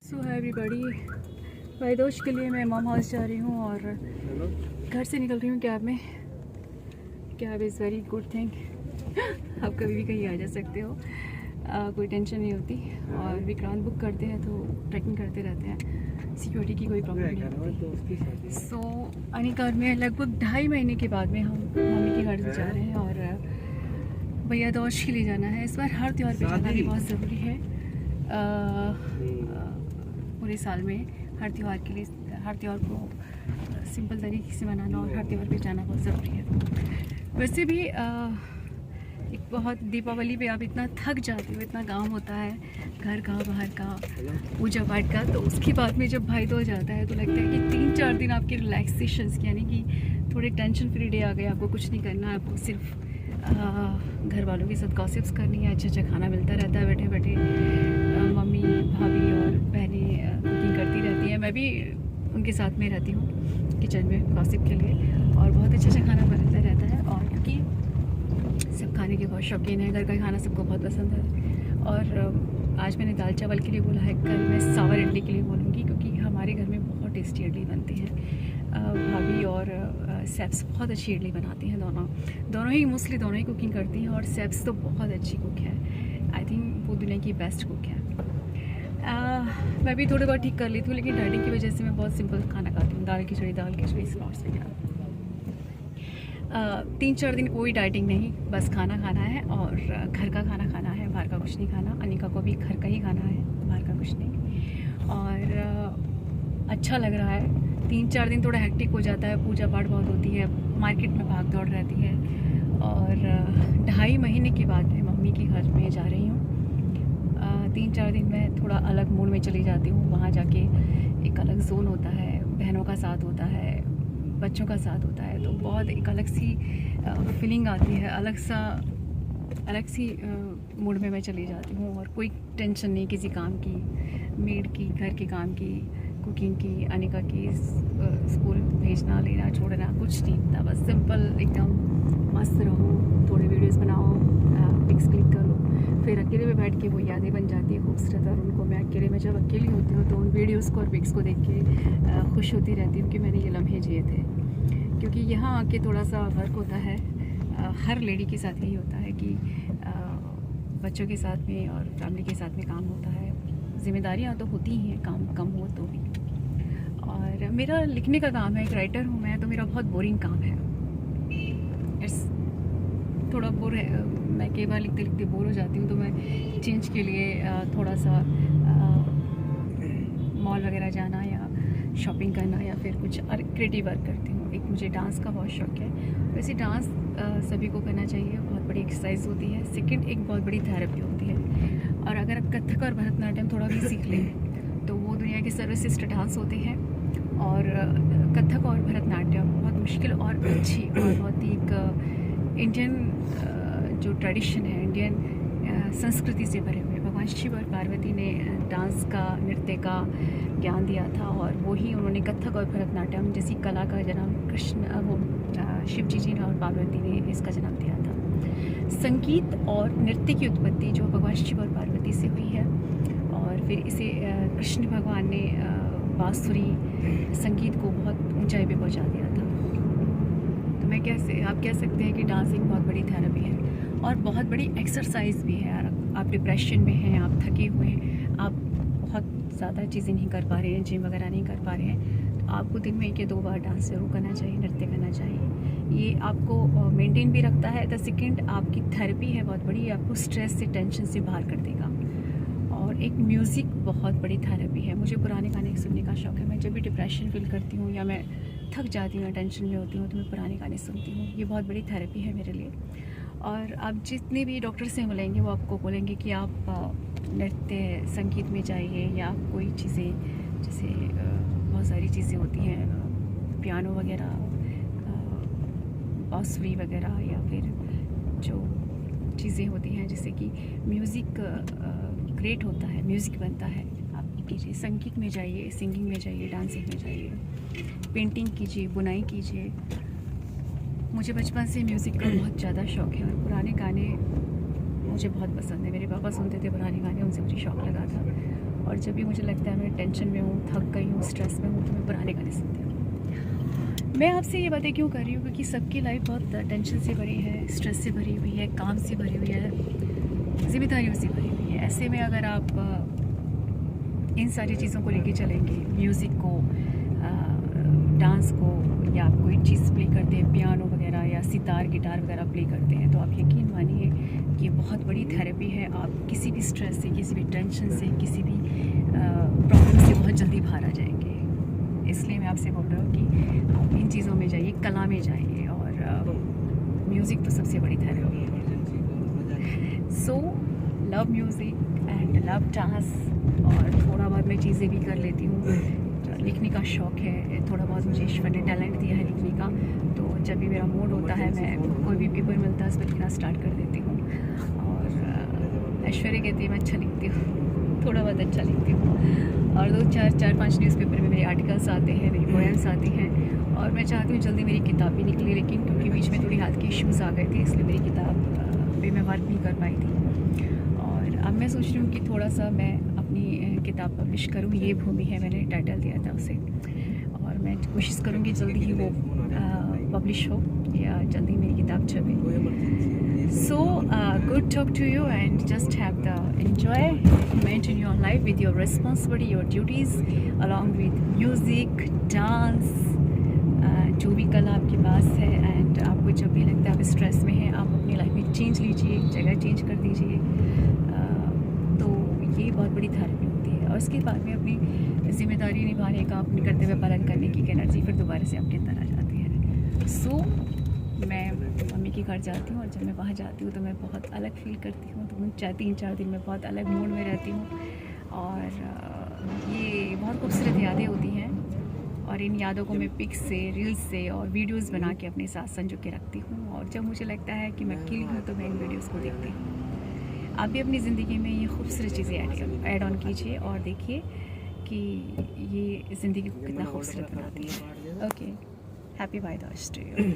सो hi everybody, भाई दोस्त के लिए मैं मॉम हाउस जा रही हूँ और घर से निकल रही हूँ कैब में। Cab is very good thing. आप कभी भी कहीं आ जा सकते हो, कोई टेंशन नहीं होती। और विक्रांत बुक करते हैं तो ट्रैकिंग करते रहते हैं, सिक्योरिटी की कोई प्रॉब्लम नहीं होती। सो अनिकार में लगभग 2.5 महीने के बाद में हम मम्मी के घर से जा रहे हैं और भैया दोस्त के लिए जाना है। इस बार हर त्यौहार पे जाना भी बहुत ज़रूरी है। पूरे साल में हर त्यौहार के लिए, हर त्यौहार को सिंपल तरीके से मनाना और हर त्यौहार पे जाना बहुत ज़रूरी है। वैसे भी एक बहुत दीपावली पे आप इतना थक जाते हो, इतना काम होता है घर का, बाहर का, पूजा पाठ का, तो उसके बाद में जब भाई दूज जाता है तो लगता है कि 3-4 दिन आपके रिलैक्सेशन, यानी कि थोड़े टेंशन फ्री डे आ गए। आपको कुछ नहीं करना, आपको सिर्फ घर वालों के साथ गॉसिप्स करनी है। अच्छा खाना मिलता रहता है बैठे बैठे। मम्मी, भाभी और बहनें कुकिंग करती रहती हैं। मैं भी उनके साथ में रहती हूँ किचन में गॉसिप के लिए, और बहुत अच्छा खाना बनता रहता है। और क्योंकि सब खाने के बहुत शौकीन है, घर का खाना सबको बहुत पसंद है। और आज मैंने दाल चावल के लिए बोला है, कल मैं सावर इडली के लिए बोलूँगी, क्योंकि हमारे घर में बहुत टेस्टी इडली बनती है। भाभी और सेप्स बहुत अच्छी इडली बनाती हैं। दोनों ही मोस्टली दोनों ही कुकिंग करती हैं, और सेप्स तो बहुत अच्छी कुक है। आई थिंक वो दुनिया की बेस्ट कुक है। मैं भी थोड़े बहुत ठीक कर लेती हूँ, लेकिन डाइटिंग की वजह से मैं बहुत सिंपल खाना खाती हूँ। दाल खिचड़ी स्नॉट्स वगैरह। 3-4 दिन कोई डाइटिंग नहीं, बस खाना खाना है और घर का खाना खाना है, बाहर का कुछ नहीं खाना। अनिका को भी घर का ही खाना है, बाहर का कुछ नहीं। और अच्छा लग रहा है। 3-4 दिन थोड़ा हेक्टिक हो जाता है, पूजा पाठ बहुत होती है, मार्केट में भाग दौड़ रहती है। और 2.5 महीने के बाद मैं मम्मी के घर में जा रही हूँ। 3-4 दिन में थोड़ा अलग मूड में चली जाती हूँ। वहाँ जाके एक अलग जोन होता है, बहनों का साथ होता है, बच्चों का साथ होता है, तो बहुत एक अलग सी फीलिंग आती है, अलग सी मूड में मैं चली जाती हूँ। और कोई टेंशन नहीं किसी काम की, मेड की, घर के काम की, कुकिंग की, अनिका की स्कूल भेजना, लेना, छोड़ना, कुछ नहीं होता। बस सिंपल एकदम मस्त रहो, थोड़े वीडियोस बनाओ, पिक्स क्लिक करो, फिर अकेले में बैठ के वो यादें बन जाती है खूबसूरत। और उनको मैं अकेले में जब अकेली होती हूँ तो उन वीडियोस को और पिक्स को देख के खुश होती रहती हूँ कि मैंने ये लम्हे जिए थे। क्योंकि यहाँ आके थोड़ा सा फ़र्क होता है, हर लेडी के साथ यही होता है कि बच्चों के साथ में और फैमिली के साथ में काम होता है। जिम्मेदारियाँ तो होती ही हैं, काम कम हो तो भी। और मेरा लिखने का काम है, एक राइटर हूँ मैं, तो मेरा बहुत बोरिंग काम है। थोड़ा बोर है, मैं कई बार लिखते लिखते बोर हो जाती हूँ, तो मैं चेंज के लिए थोड़ा सा मॉल वगैरह जाना या शॉपिंग करना या फिर कुछ क्रिएटिव वर्क करती हूँ। एक मुझे डांस का बहुत शौक है। वैसे डांस सभी को करना चाहिए, बहुत बड़ी एक्सरसाइज होती है। सेकंड, एक बहुत बड़ी थेरेपी होती है। और अगर आप कथक और भरतनाट्यम थोड़ा भी सीख लें तो वो दुनिया के सर्वश्रेष्ठ डांस होते हैं। और कथक और भरतनाट्यम बहुत मुश्किल और अच्छी और बहुत ही एक इंडियन जो ट्रेडिशन है, इंडियन संस्कृति से भरे हुए। भगवान शिव और पार्वती ने डांस का, नृत्य का ज्ञान दिया था, और वही उन्होंने कथक और भरतनाट्यम जैसी कला का जन्म शिव जी ने और पार्वती ने इसका जन्म दिया था। संगीत और नृत्य की उत्पत्ति जो भगवान शिव और पार्वती से हुई है, और फिर इसे कृष्ण भगवान ने बांसुरी संगीत को बहुत ऊंचाई पे पहुंचा दिया था। तो मैं आप कह सकते हैं कि डांसिंग बहुत बड़ी थेरेपी है और बहुत बड़ी एक्सरसाइज भी है। आप डिप्रेशन में हैं, आप थके हुए हैं, आप बहुत ज़्यादा चीज़ें नहीं कर पा रहे हैं, जिम वगैरह नहीं कर पा रहे हैं, तो आपको दिन में 1 या 2 बार डांस ज़रूर करना चाहिए, नृत्य करना चाहिए। ये आपको मेंटेन भी रखता है। द सेकेंड, आपकी थेरेपी है बहुत बड़ी, आपको स्ट्रेस से, टेंशन से बाहर कर देगा। और एक म्यूज़िक बहुत बड़ी थेरेपी है। मुझे पुराने गाने सुनने का शौक़ है। मैं जब भी डिप्रेशन फील करती हूँ या मैं थक जाती हूँ या टेंशन में होती हूँ तो मैं पुराने गाने सुनती हूँ। ये बहुत बड़ी थेरेपी है मेरे लिए। और आप जितने भी डॉक्टर से मिलेंगे वो आपको बोलेंगे कि आप नृत्य संगीत में जाइए, या कोई चीज़ें जैसे बहुत सारी चीज़ें होती हैं, पियानो वगैरह, बांसुरी वगैरह, या फिर जो चीज़ें होती हैं जैसे कि म्यूज़िक क्रिएट होता है, म्यूज़िक बनता है, आप कीजिए। संगीत में जाइए, सिंगिंग में जाइए, डांसिंग में जाइए, पेंटिंग कीजिए, बुनाई कीजिए। मुझे बचपन से म्यूज़िक का बहुत ज़्यादा शौक़ है और पुराने गाने मुझे बहुत पसंद है। मेरे पापा सुनते थे पुराने गाने, उनसे मुझे शौक़ लगा था। और जब भी मुझे लगता है मैं टेंशन में हूँ, थक गई हूँ, स्ट्रेस में हूँ, तो मैं पुराने गाने सुनती हूँ। मैं आपसे ये बातें क्यों कर रही हूँ? क्योंकि सबकी लाइफ बहुत टेंशन से भरी है, स्ट्रेस से भरी हुई है, काम से भरी हुई है, जिम्मेदारियों से भरी हुई है। ऐसे में अगर आप इन सारी चीज़ों को लेके चलेंगे, म्यूज़िक को, डांस को, या आप कोई चीज़ प्ले करते हैं, पियानो वगैरह या सितार गिटार वगैरह प्ले करते हैं, तो आप यकीन मानिए कि ये बहुत बड़ी थेरेपी है। आप किसी भी स्ट्रेस से, किसी भी टेंशन से, किसी भी प्रॉब्लम से बहुत जल्दी बाहर आ जाएंगे। इसलिए मैं आपसे बोल रहा हूँ कि आप इन चीज़ों में जाइए, कला में जाइए, और म्यूज़िक तो सबसे बड़ी थेरेपी है। So love music and love dance, और थोड़ा बहुत मैं चीज़ें भी कर लेती हूँ। लिखने का शौक़ है, थोड़ा बहुत मुझे ईश्वर ने टैलेंट दिया है लिखने का, तो जब भी मेरा मूड होता है मैं कोई भी पेपर मिलता है उस पर लिखना स्टार्ट कर देती हूँ। और ऐश्वर्या कहती है मैं अच्छा लिखती हूँ, थोड़ा बहुत अच्छा लिखती हूँ। और 4-5 न्यूज़पेपर में मेरे आर्टिकल्स आते हैं, मेरी पोएम्स आती हैं, और मैं चाहती हूँ जल्दी मेरी किताब भी निकले, लेकिन क्योंकि बीच में थोड़ी हेल्थ के इश्यूज़ आ गए थे, इसलिए मेरी किताब पे मैं वर्क नहीं कर पाई थी। और अब मैं सोच रही हूँ कि थोड़ा सा मैं अपनी किताब पब्लिश करूँ। ये भूमि है, मैंने टाइटल दिया था उसे, और मैं कोशिश करूँगी जल्दी ही वो पब्लिश हो या जल्दी मेरी किताब छपे। So good talk to you, and just have the enjoyment in your life with your responsibility, your duties along with music, dance, जो भी कला आपके पास है। एंड आपको जब भी लगता है आप स्ट्रेस में हैं, आप अपनी लाइफ में चेंज लीजिए, जगह चेंज कर दीजिए, तो ये बहुत बड़ी थेरेपी होती है। और उसके बाद में अपनी जिम्मेदारी निभाने का, अपने कर्तव्य पालन करने की एनर्जी फिर दोबारा से आपके अंदर आ जाती है। सो मैं मम्मी के घर जाती हूँ, और जब मैं वहाँ जाती हूँ तो मैं बहुत अलग फील करती हूँ। तो 3-4 दिन में बहुत अलग मूड में रहती हूँ, और ये बहुत खूबसूरत यादें होती हैं, और इन यादों को मैं पिक्स से, रील्स से और वीडियोस बना के अपने साथ संजो के रखती हूँ। और जब मुझे लगता है कि मैं अकेली हूँ तो मैं इन वीडियोस को देखती हूँ। आप भी अपनी ज़िंदगी में ये खूबसूरत चीज़ें ऐड ऑन कीजिए, और देखिए कि ये ज़िंदगी को कितना खूबसूरत बनाती है। Okay, happy by the two you.